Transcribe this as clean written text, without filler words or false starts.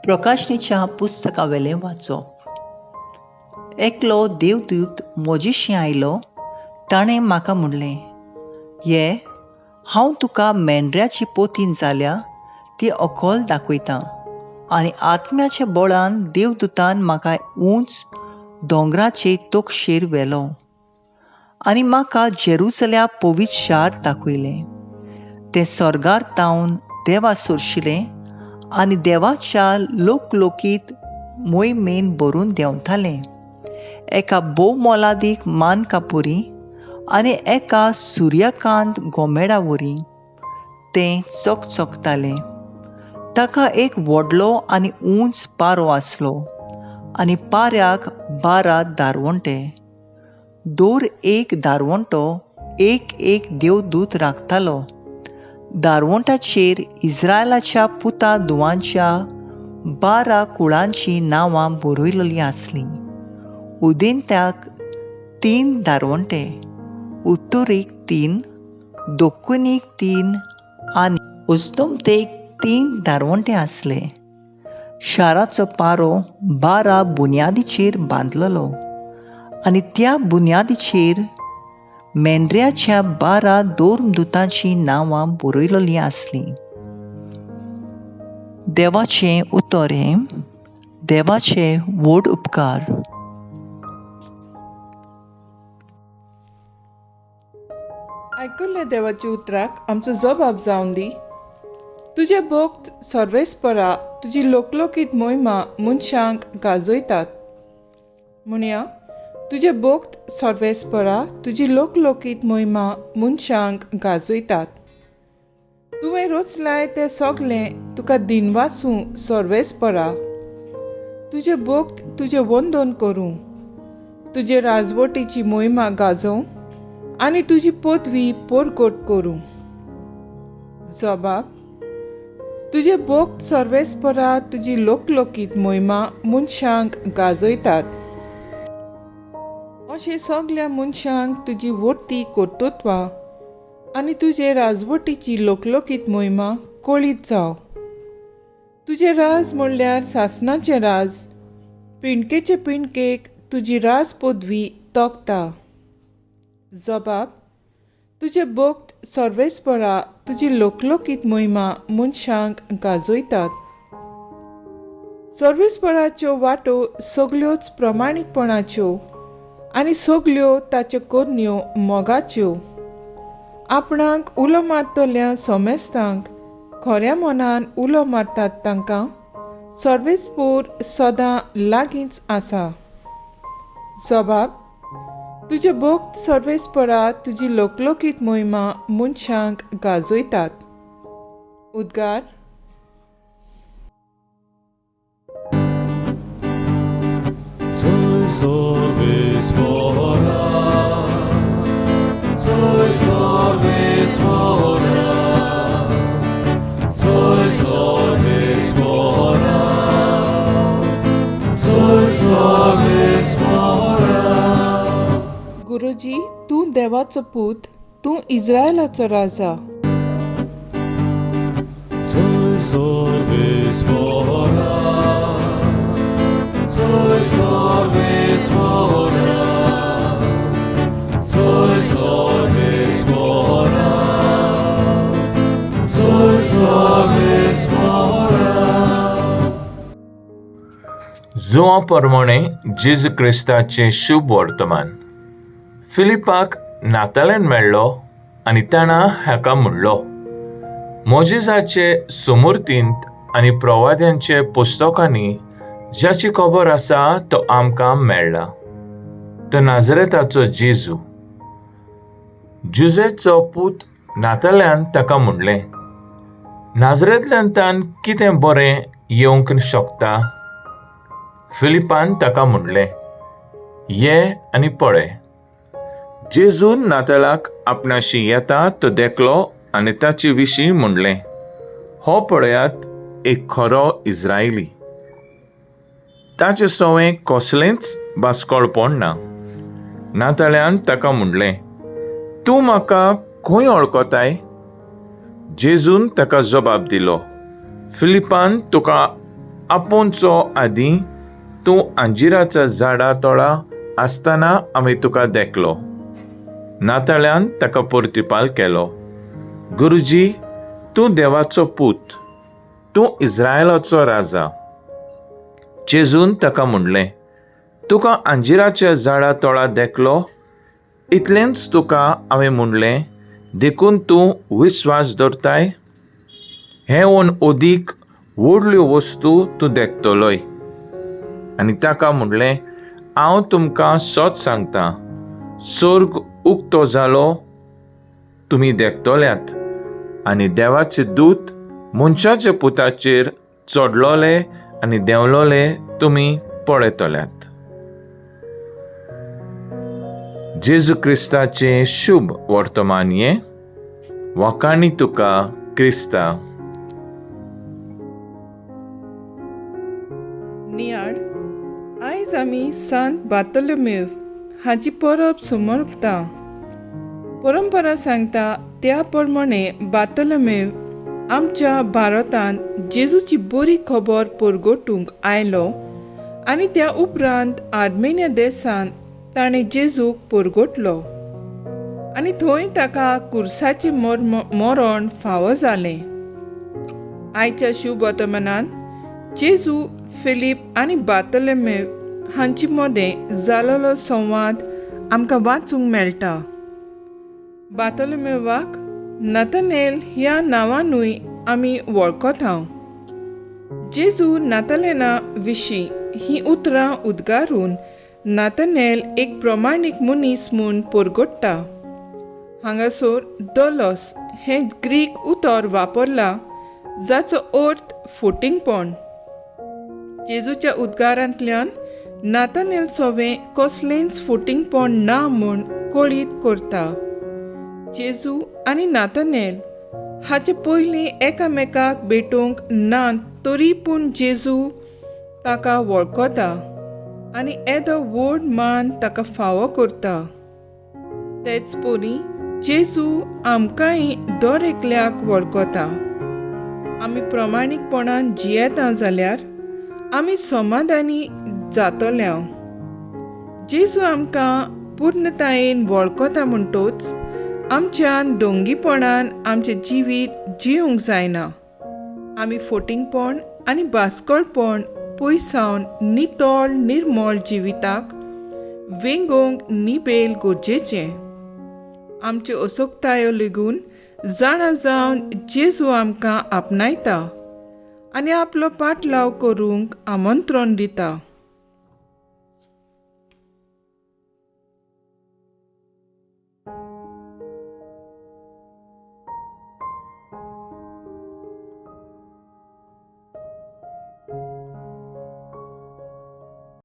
प्रकाशनेच्या पुस्तकावेलें वाचप. एकलो देवदूत म्हजेशी आयलो. ताणें म्हाका म्हणलें, ये हांव तुका मेंढऱ्याची पोतीन जाल्या ती अकोल दाखयतां. आनी आत्म्याच्या बळान देवदूतान म्हाका उंच दोंगराचे तोकशेर व्हेलो आनी म्हाका जेरुसल्या पवित्र शार दाखयलें. तें स्वर्गार तावन देवा सोरशिलें आनी देवाच्या लोकलोकीत मोहिमेन भरून देंवतालें. एका भोवमोलादीक मान कापुरी आनी एका सुर्यकांत गोमेडा वरी तें चकचकतालें. ताका एक व्हडलो आनी उंच पारो आसलो आनी पाऱ्याक 12 दारवंटे. दर एक दारवंटो एक देवदूत राखतालो. दारवंटाचेर इस्रायलाच्या पुता धुवांच्या 12 कुळांची नांवां बरयलेलीं आसलीं. उदेंत्याक 3 दारवंटे, उत्तरेक 3, दक्षिणेक 3 आनी उस्तमतेक 3 दारवंटे आसले. शाराचो पारो 12 बुन्यादीचेर बांदलेलो आनी त्या बुन्यादीचेर मेंढऱ्याच्या 12 दोर्मदूतांची नांवां बरयलेलीं आसलीं. देवाचें उतोरें. देवाचे व्हड उपकार. आयकल्ल्या देवाच्या उतराक आमचो जबाब जावन दी. तुजे भक्त सर्वेस्परा तुजी लोकलोकीत मोहिमा मनशांक गाजयतात. म्हणया तुजे भक्त सर्वेस्परा तुजी लोकलोकीत मोहिमा मनशांक गाजयतात. तुवें रचलाय तें सगलें तुका दिनवासूं सर्वेस्परा. तुजे भक्त तुजें वंदन करूं, तुजे राजवटीची मोहिमा गाजोवं आनी तुजी पदवी परगट करूं. जबाब. तुजे भक्त सर्वेस्परा तुजी लोकलोकीत मोहिमा मनशांक गाजयतात. अशें सगल्या मनशांक तुजी वर्ती कर्तृत्वा आनी तुजे राजवटीची लोकलोकीत मोहिमा कळीत जाव. तुजें राज म्हणल्यार सासणाचें राज. पिणकेचे पिणकेक तुजी राज पदवी तोखता. जबाब. तुजे भक्त सर्वेस्परा तुजी लोकलोकीत मोहिमा मनशांक गाजयतात. सर्वेस्पराच्यो वाटो सगल्योच प्रमाणीकपणाच्यो आनी सगल्यो ताच्यो कन्यो मोगाच्यो. आपणाक उलो मारतल्या सोमेस्तांक खऱ्या मनान उलो मारतात तांकां सर्वेस्पर सदां लागींच आसा. जबाब. तुजे भक्त सर्वेस्परा तुजी लोकलोकीत मोहिमा मनशांक गाजयतात. उद्गार. Soy sorvespora, soy sorvespora, soy sorvespora, soy sorvespora. गुरुजी, तूं देवाचो पूत, तूं इस्रायलाचो राजा. Soy sorvespora, soy sorvespora, soy sorvespora, soy sorvespora. जुआ प्रमाणे जेजू क्रिस्ताचें शुभ वर्तमान. फिलिपाक नातालान मेळ्ळो आनी ताणा हाका म्हणलो, मोजिसाचे सुमूर्तींत आनी प्रवाद्यांचे पुस्तकांनी ज्याची खबर आसा तो आमकां मेळ्ळा. तो नाजरेताचो जेजू. जुजेचो पूत नाताल्यान ताका म्हणलें, नाजरेंतल्यान तान कितें बरें येवंक शकता? फिलिपान ताका म्हणलें, ये आनी पळय. जेजून नातालाक आपणाशी येता तो देखलो आनी ताचे विशीं म्हणलें, हो पळयात एक खरो इस्रायली. ताचे सवें कसलेंच बासकळपण ना. नाताळ्यान ताका म्हणलें, तूं म्हाका खंय वळखताय? जेजून ताका जबाब दिलो, फिलिपान तुका आपोवचो आदीं तूं अंजिराच्या झाडा तोळा आसतना आमी तुका देखलो. नाताळ्यान ताका परतिपाल केलो, गुरुजी, तूं देवाचो पूत, तूं इस्रायलाचो राजा. जेजून ताका म्हणलें, तुका अंजिराच्या झाडा तोळा देखलो, इतलेंच तुका हांवें म्हणलें, देखून तूं विस्वास दवरताय? हेवन ओदीक व्हडल्यो वस्तू तूं देखतलोय. आनी ताका म्हणलें, हांव तुमकां सच सांगतां, सर्ग उक्तो जालो तुमी देखतल्यात, आनी देवाचे दूत मनशाच्या पुताचेर चडलोले आनी देंवलोले तुमी पळयतल्यात. जेजू क्रिस्ताचें शुभ वर्तमान हें. वखाणी तुका क्रिस्ता. नियाड, आयज आमी सांत बार्तोलोमेव हाची परब समोरता. परंपरा सांगता त्या प्रमाणे बार्तोलोमेव आमच्या भारतांत जेजूची बरी खबर परगटूंक आयलो आनी त्या उपरांत आर्मेनिया देशांत ताणें जेजूक परगटलो आनी थंय ताका कुर्साचें मरण फावो जालें. आयच्या शुभ वर्तमानांत जेजू, फिलीप आनी बार्तोलोमेव हांचे मदें जालोलो संवाद आमकां वाचूंक मेळटा. बार्तोलोमेवाक नातानेल ह्या नांवानूय आमी वळखता. जेजू नातालेना विशीं ही उतरां उद्गारून नातानेल एक प्रमाणीक मनीस म्हूण परगटता. हांगासर दोलोस हें ग्रीक उतर वापरला जाचो अर्थ फटिंगपण. जेजूच्या उद्गारांतल्यान नातानेल सोवें कसलेंच फटिंगपण ना म्हूण कळीत करता. जेजू आनी नातानेल हाचे पयलीं एकामेकाक भेटूंक नात, तरी पूण जेजू ताका वळखता आनी येदो व्हड मान ताका फावो करता. तेच परी जेजू आमकांय दर एकल्याक वळखता. आमी प्रमाणीकपणान जियेता जाल्यार आमी समाधानी जातल्या. जेजू आमकां पूर्णतायेन वळखता म्हणटोच आमच्यान दोंगीपणान आमचें जिवीत जिवंक जायना. आमी फटिंगपण आनी भास्कळपण पयसावन नितळ निर्मळ जिविताक वेंगोवंक निबेल गरजेचें. आमच्यो अचूकतायो लेगून जाणा जावन जेजू आमकां आपणायता आनी आपलो पाटलाव करूंक आमंत्रण दिता.